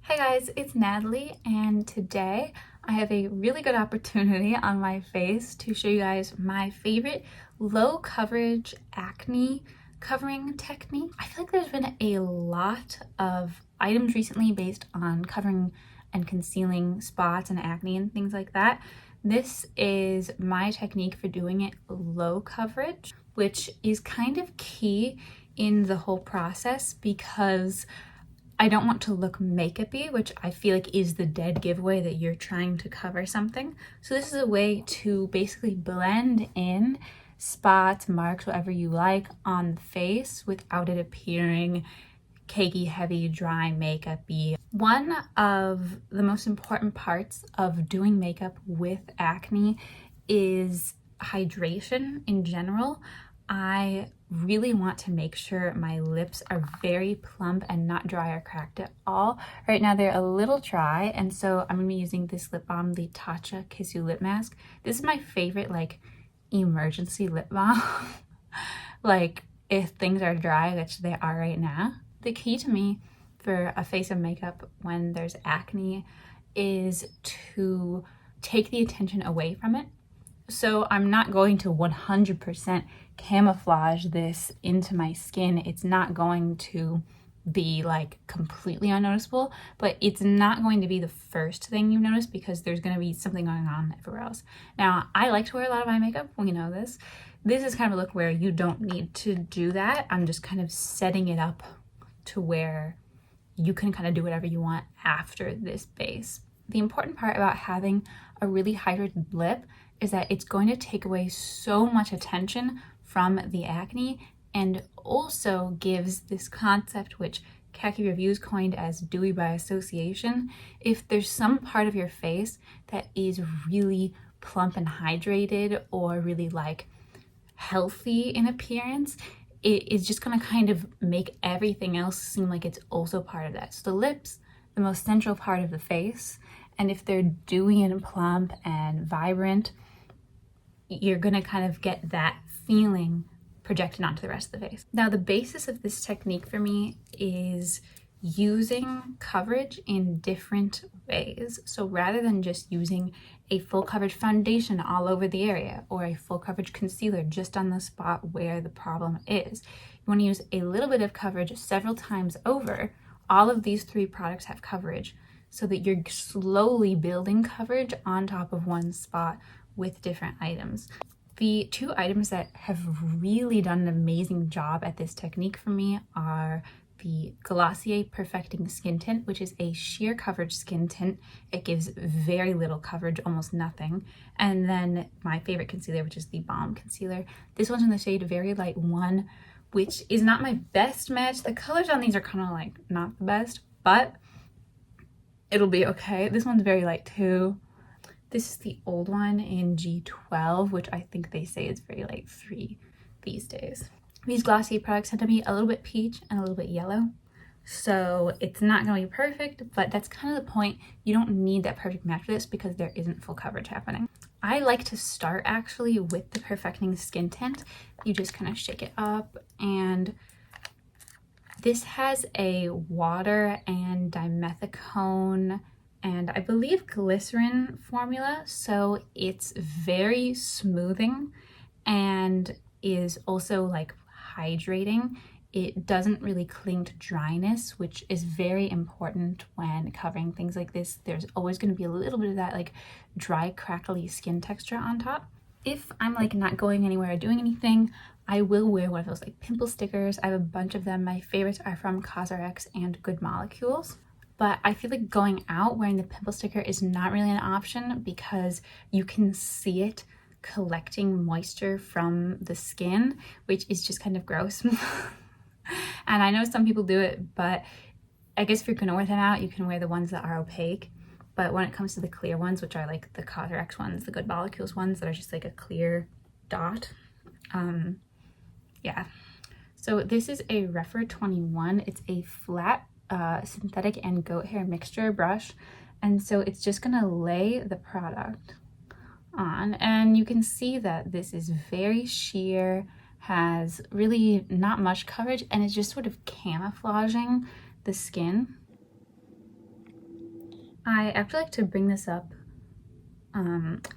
Hi guys, it's Natalie, and today I have a really good opportunity on my face to show you guys my favorite low coverage acne covering technique. I feel like there's been a lot of items recently based on covering and concealing spots and acne and things like that. This is my technique for doing it low coverage, which is kind of key in the whole process because I don't want to look makeupy, which I feel like is the dead giveaway that you're trying to cover something. So this is a way to basically blend in spots, marks, whatever you like on the face without it appearing cakey, heavy, dry, makeupy. One of the most important parts of doing makeup with acne is hydration in general. I really want to make sure my lips are very plump and not dry or cracked at all. Right now they're a little dry, and so I'm gonna be using this lip balm, the Tatcha Kiss You Lip Mask. This is my favorite like emergency lip balm. Like if things are dry, which they are right now. The key to me for a face of makeup when there's acne is to take the attention away from it. So I'm not going to 100% camouflage this into my skin. It's not going to be like completely unnoticeable, but it's not going to be the first thing you notice because there's going to be something going on everywhere else. Now, I like to wear a lot of eye makeup, we know this. This is kind of a look where you don't need to do that. I'm just kind of setting it up to where you can kind of do whatever you want after this base. The important part about having a really hydrated lip is that it's going to take away so much attention from the acne and also gives this concept, which Khaki Reviews coined as dewy by association. If there's some part of your face that is really plump and hydrated or really like healthy in appearance, it is just going to kind of make everything else seem like it's also part of that. So the lips, the most central part of the face, and if they're dewy and plump and vibrant, you're gonna kind of get that feeling projected onto the rest of the face. Now, the basis of this technique for me is using coverage in different ways. So rather than just using a full coverage foundation all over the area or a full coverage concealer just on the spot where the problem is, you want to use a little bit of coverage several times over. All of these three products have coverage so that you're slowly building coverage on top of one spot with different items. The two items that have really done an amazing job at this technique for me are the Glossier Perfecting Skin Tint, which is a sheer coverage skin tint. It gives very little coverage, almost nothing. And then my favorite concealer, which is the Balm Concealer. This one's in the shade Very Light 1, which is not my best match. The colors on these are kind of like not the best, but it'll be okay. This one's Very Light 2. This is the old one in G12, which I think they say is Very Light 3 these days. These Glossier products tend to be a little bit peach and a little bit yellow, so it's not going to be perfect, but that's kind of the point. You don't need that perfect match for this because there isn't full coverage happening. I like to start actually with the Perfecting Skin Tint. You just kind of shake it up, and this has a water and dimethicone and I believe glycerin formula, so it's very smoothing and is also like hydrating. It doesn't really cling to dryness, which is very important when covering things like this. There's always going to be a little bit of that like dry, crackly skin texture on top. If I'm like not going anywhere or doing anything, I will wear one of those like pimple stickers. I have a bunch of them. My favorites are from CosRX and Good Molecules. But I feel like going out wearing the pimple sticker is not really an option because you can see it collecting moisture from the skin, which is just kind of gross. And I know some people do it, but I guess if you're gonna wear them out, you can wear the ones that are opaque. But when it comes to the clear ones, which are like the CosRX ones, the Good Molecules ones that are just like a clear dot, yeah. So this is a Refer 21. It's a flat synthetic and goat hair mixture brush, and so it's just gonna lay the product on, and you can see that this is very sheer, has really not much coverage, and it's just sort of camouflaging the skin. I actually like to bring this up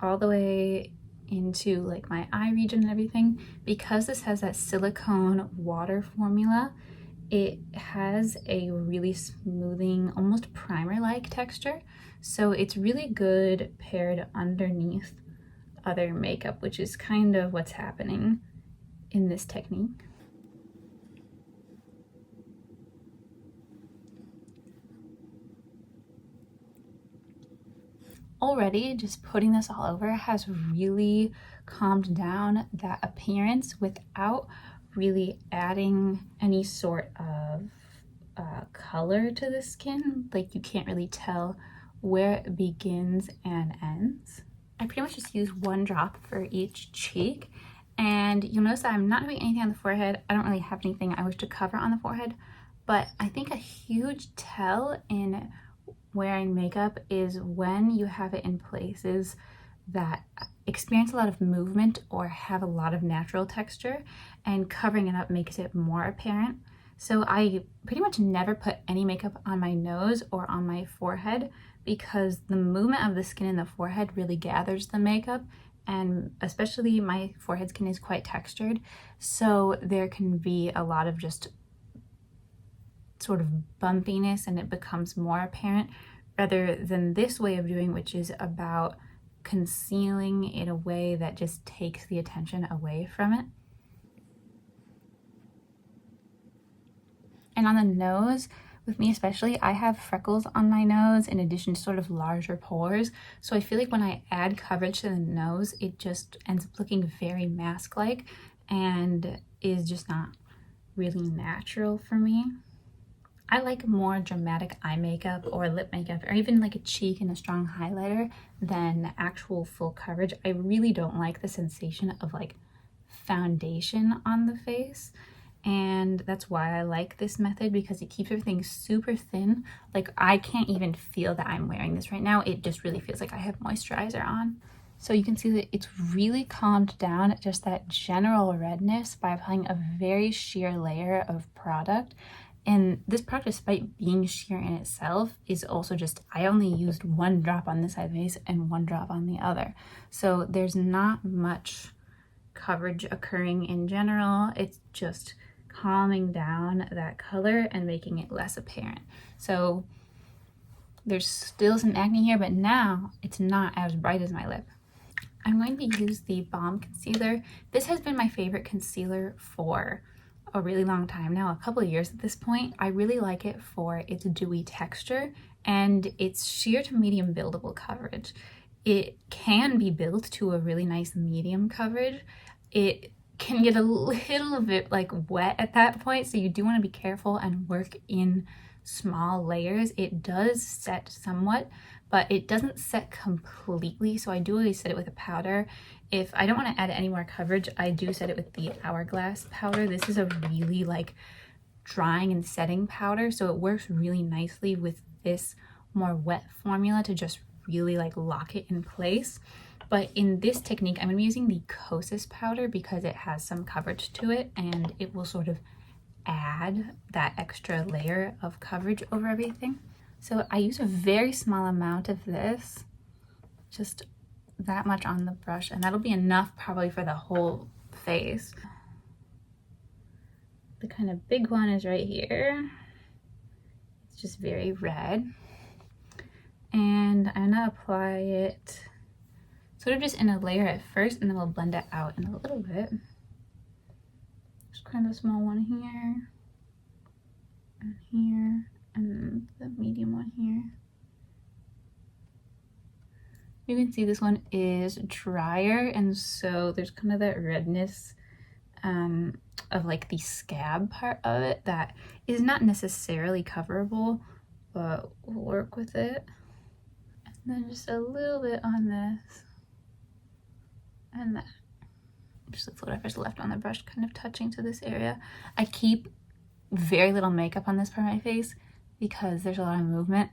all the way into like my eye region and everything. Because this has that silicone water formula, it has a really smoothing, almost primer-like texture. So it's really good paired underneath other makeup, which is kind of what's happening in this technique. Already just putting this all over has really calmed down that appearance without really adding any sort of color to the skin. Like, you can't really tell where it begins and ends. I pretty much just use 1 drop for each cheek, and you'll notice that I'm not doing anything on the forehead. I don't really have anything I wish to cover on the forehead, but I think a huge tell in wearing makeup is when you have it in places that experience a lot of movement or have a lot of natural texture, and covering it up makes it more apparent. So I pretty much never put any makeup on my nose or on my forehead because the movement of the skin in the forehead really gathers the makeup, and especially my forehead skin is quite textured, so there can be a lot of just sort of bumpiness and it becomes more apparent, rather than this way of doing, which is about concealing in a way that just takes the attention away from it. And on the nose, with me especially, I have freckles on my nose in addition to sort of larger pores. So I feel like when I add coverage to the nose, it just ends up looking very mask-like and is just not really natural for me. I like more dramatic eye makeup or lip makeup, or even like a cheek and a strong highlighter, than actual full coverage. I really don't like the sensation of like foundation on the face, and that's why I like this method, because it keeps everything super thin. Like, I can't even feel that I'm wearing this right now. It just really feels like I have moisturizer on. So you can see that it's really calmed down just that general redness by applying a very sheer layer of product. And this product, despite being sheer in itself, is also just, I only used 1 drop on this side of the face and 1 drop on the other. So there's not much coverage occurring in general. It's just calming down that color and making it less apparent. So there's still some acne here, but now it's not as bright as my lip. I'm going to use the Balm Concealer. This has been my favorite concealer for a really long time now, a couple of years at this point. I really like it for its dewy texture and its sheer to medium buildable coverage. It can be built to a really nice medium coverage. It can get a little bit like wet at that point, so you do want to be careful and work in small layers. It does set somewhat, but it doesn't set completely, so I do always set it with a powder. If I don't want to add any more coverage, I do set it with the Hourglass powder. This is a really like drying and setting powder, so it works really nicely with this more wet formula to just really like lock it in place. But in this technique, I'm going to be using the Kosas powder because it has some coverage to it and it will sort of add that extra layer of coverage over everything. So I use a very small amount of this, just that much on the brush, and that'll be enough probably for the whole face. The kind of big one is right here. It's just very red. And I'm gonna apply it sort of just in a layer at first, and then we'll blend it out in a little bit. Just kind of a small one here, and here, and the medium one here. You can see this one is drier, and so there's kind of that redness of like the scab part of it that is not necessarily coverable, but we'll work with it. And then just a little bit on this and that. Just like whatever's left on the brush, kind of touching to this area. I keep very little makeup on this part of my face because there's a lot of movement.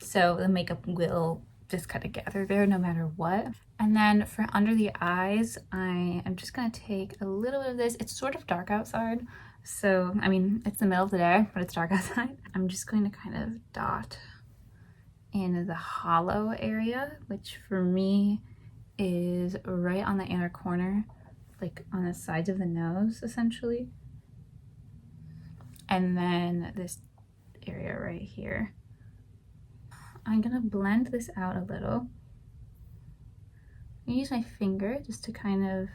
So the makeup will just kind of gather there no matter what. And then for under the eyes, I am just gonna take a little bit of this. It's sort of dark outside, so I mean, it's the middle of the day, but it's dark outside. I'm just going to kind of dot in the hollow area, which for me is right on the inner corner, like on the sides of the nose essentially. And then this area right here. I'm gonna blend this out a little. I use my finger just to kind of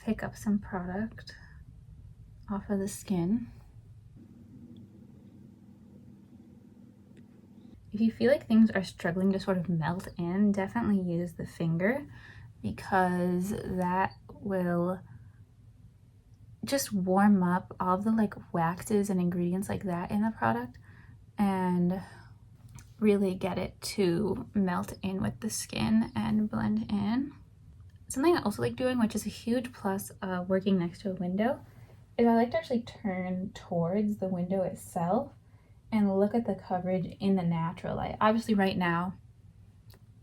pick up some product off of the skin. If you feel like things are struggling to sort of melt in, definitely use the finger, because that will just warm up all the like waxes and ingredients like that in the product and really get it to melt in with the skin and blend in. Something I also like doing, which is a huge plus of working next to a window, is I like to actually turn towards the window itself and look at the coverage in the natural light. Obviously right now,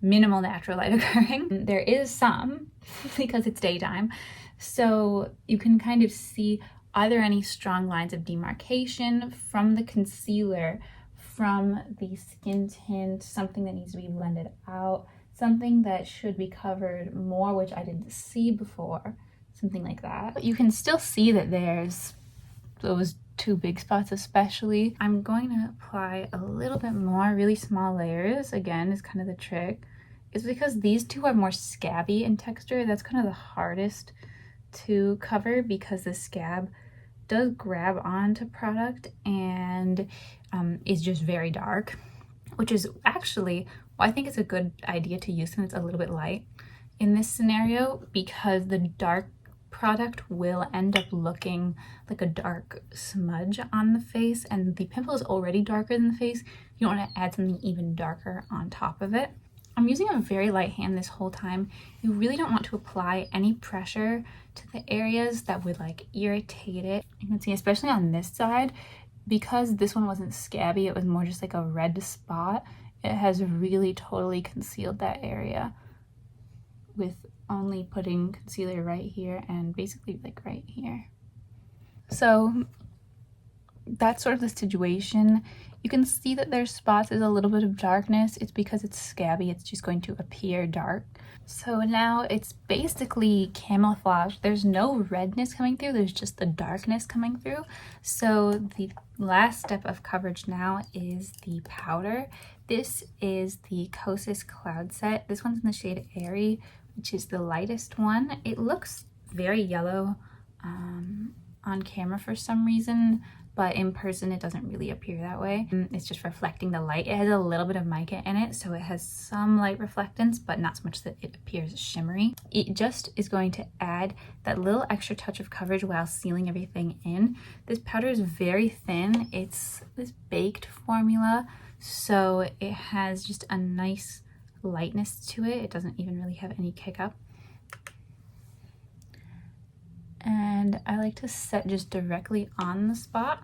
minimal natural light occurring. There is some because it's daytime. So you can kind of see, are there any strong lines of demarcation from the concealer, from the skin tint, something that needs to be blended out, something that should be covered more, which I didn't see before, something like that. But you can still see that there's those two big spots especially. I'm going to apply a little bit more, really small layers, again, is kind of the trick. It's because these two are more scabby in texture. That's kind of the hardest to cover because the scab does grab onto product and is just very dark, which is actually why I think it's a good idea to use when it's a little bit light in this scenario, because the dark product will end up looking like a dark smudge on the face, and the pimple is already darker than the face. You don't want to add something even darker on top of it. I'm using a very light hand this whole time. You really don't want to apply any pressure to the areas that would like irritate it. You can see, especially on this side, because this one wasn't scabby, it was more just like a red spot. It has really totally concealed that area with only putting concealer right here and basically like right here. So that's sort of the situation. You can see that there's spots, there's a little bit of darkness. It's because it's scabby, it's just going to appear dark. So now it's basically camouflage. There's no redness coming through, there's just the darkness coming through. So the last step of coverage now is the powder. This is the Kosas Cloud Set. This one's in the shade Airy, which is the lightest one. It looks very yellow on camera for some reason, but in person it doesn't really appear that way. It's just reflecting the light. It has a little bit of mica in it, so it has some light reflectance, but not so much that it appears shimmery. It just is going to add that little extra touch of coverage while sealing everything in. This powder is very thin. It's this baked formula, so it has just a nice lightness to it. It doesn't even really have any kick up. And I like to set just directly on the spot,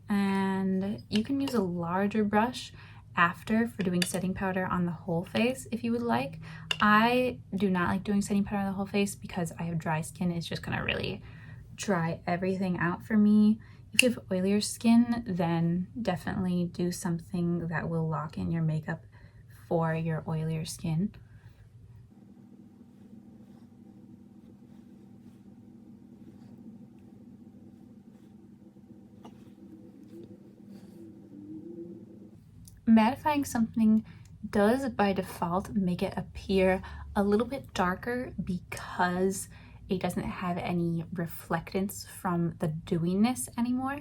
and you can use a larger brush after for doing setting powder on the whole face if you would like. I do not like doing setting powder on the whole face because I have dry skin. It's just gonna really dry everything out for me. If you have oilier skin, then definitely do something that will lock in your makeup for your oilier skin. Mattifying something does by default make it appear a little bit darker because it doesn't have any reflectance from the dewiness anymore.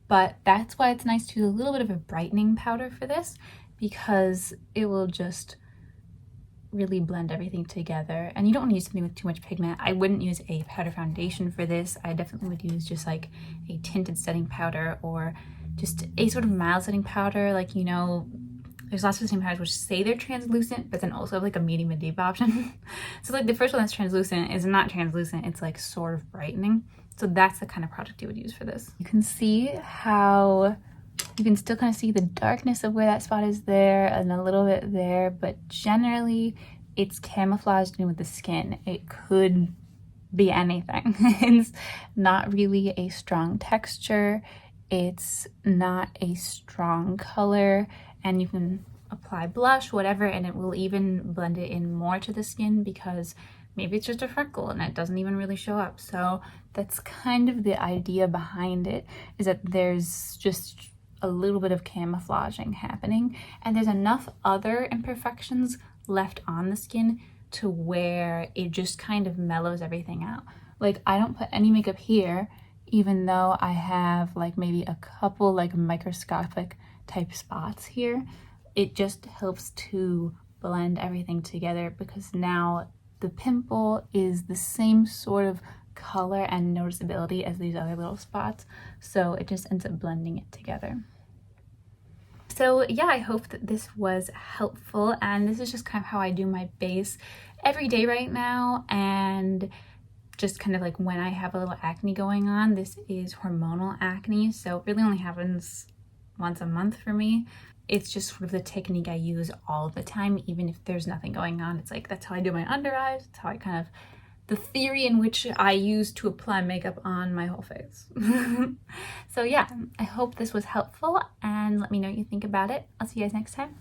But that's why it's nice to use a little bit of a brightening powder for this, because it will just really blend everything together. And you don't want to use something with too much pigment. I wouldn't use a powder foundation for this. I definitely would use just like a tinted setting powder or just a sort of mild setting powder. Like, you know, there's lots of setting powders which say they're translucent, but then also have like a medium and deep option. So like the first one that's translucent is not translucent, it's like sort of brightening. So that's the kind of product you would use for this. You can see how you can still kind of see the darkness of where that spot is there and a little bit there, but generally it's camouflaged in with the skin. It could be anything. It's not really a strong texture. It's not a strong color, and you can apply blush, whatever, and it will even blend it in more to the skin because maybe it's just a freckle and it doesn't even really show up. So that's kind of the idea behind it, is that there's just a little bit of camouflaging happening, and there's enough other imperfections left on the skin to where it just kind of mellows everything out. Like, I don't put any makeup here, even though I have like maybe a couple like microscopic type spots here. It just helps to blend everything together because now the pimple is the same sort of color and noticeability as these other little spots, so it just ends up blending it together. So yeah, I hope that this was helpful, and this is just kind of how I do my base every day right now, and just kind of like when I have a little acne going on. This is hormonal acne, so it really only happens once a month for me. It's just sort of the technique I use all the time, even if there's nothing going on. It's like, that's how I do my under eyes. It's how I kind of, the theory in which I use to apply makeup on my whole face. So yeah, I hope this was helpful, and let me know what you think about it. I'll see you guys next time.